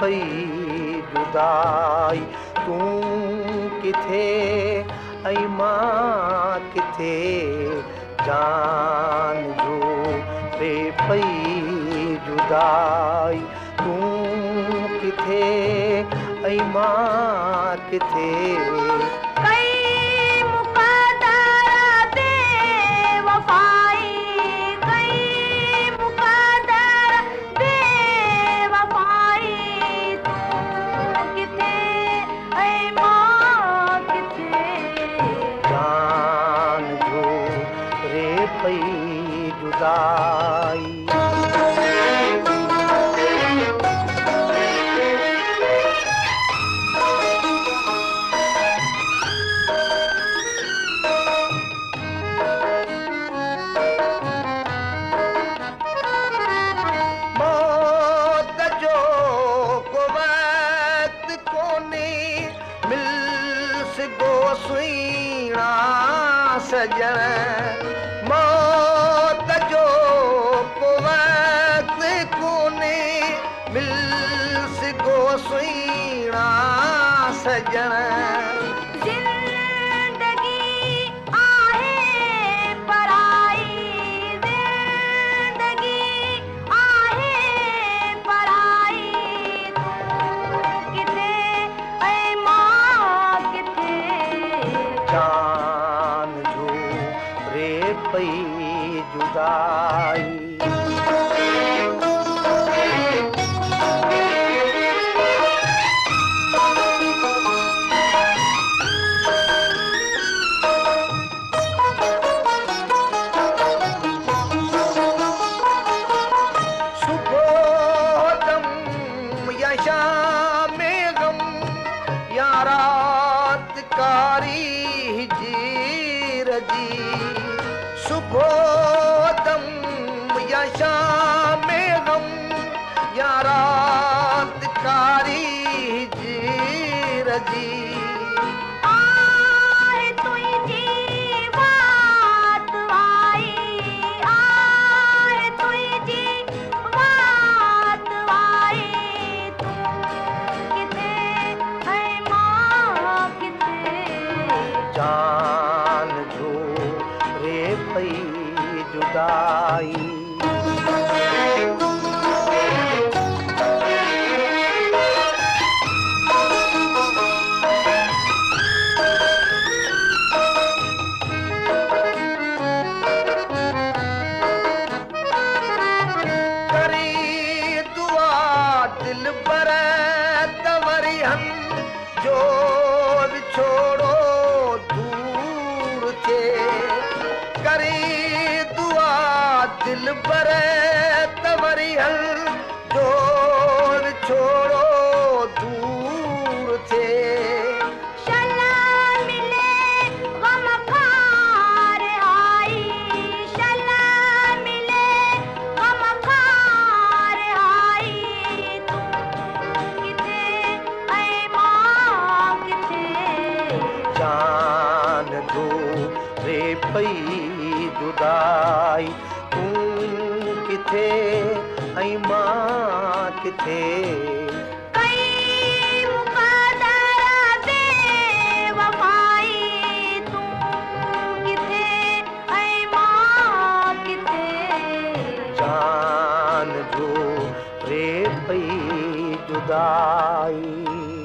पई जुदाई। तूं किथे ऐं मां किथे, जान जो रे पई जुदाई। तूं किथे ऐं मां किथे। पई जुदाई। मौत जो को वक्त कोने मिल सघो सुहिणा सजण। मौत जो को वक्त कोने मिल सघो सुहिणा सजण। जान जो रे पई जुदाई। सुबह दम या शाम गम या रात कारी सुबह दम या शाम गम या रात कारी जीर जी। जान जो रे पई जुदाई। करी दुआ दिल पर तवरी हम जो छोड़ो दूर थे। करी दुआ दिल पर तवरी हल जो छोड़ो दूर थे। जान जो रे पई जुदाई। तूं किथे ऐं मां किथे। जान जो रे पई जुदाई।